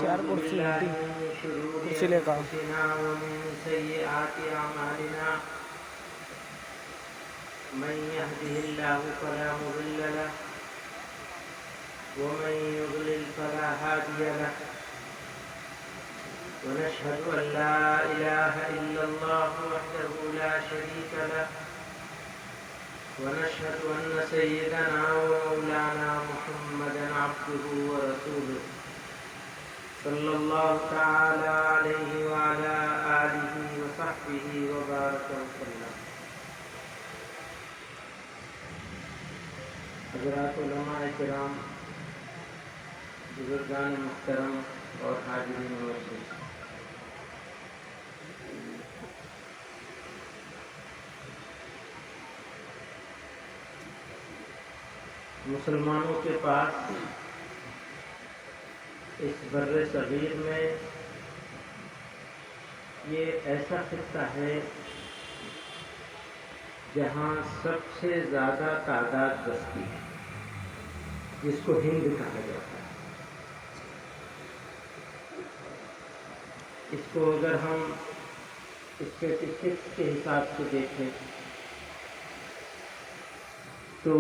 ونعوذ بالله من شرور أنفسنا ومن سيئات أعمالنا من يهده الله فلا مضل له ومن يضلل فلا هادي له ونشهد أن لا إله إلا الله وحده لا شريك له ونشهد أن سيدنا ومولانا محمدا عبده ورسوله صلى الله تعالى عليه وعلى آله وصحبه وبارك وسلم. حضرات علماء کرام، بزرگان محترم اور حاضرین مسجد، مسلمانوں کے پاس اس بر صغیر میں یہ ایسا خطہ ہے جہاں سب سے زیادہ تعداد بستی ہے، جس کو ہند کہا جاتا ہے. اس کو اگر ہم اسٹیٹسٹکس کے حساب سے دیکھیں تو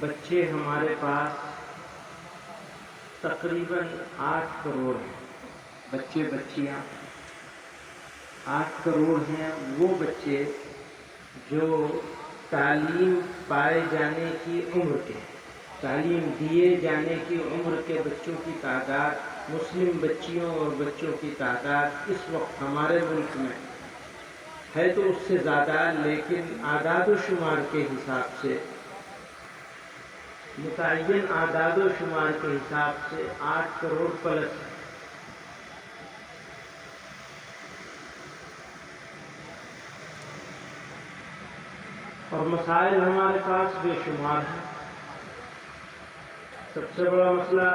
بچے ہمارے پاس تقریباً 8 کروڑ ہیں. بچے بچیاں 8 کروڑ ہیں. وہ بچے جو تعلیم پائے جانے کی عمر کے، تعلیم دیے جانے کی عمر کے بچوں کی تعداد، مسلم بچیوں اور بچوں کی تعداد اس وقت ہمارے ملک میں ہے تو اس سے زیادہ، لیکن اعداد و شمار کے حساب سے، متعین اعداد و شمار کے حساب سے 8 کروڑ پلس ہے. اور مسائل ہمارے پاس بے شمار ہیں. سب سے بڑا مسئلہ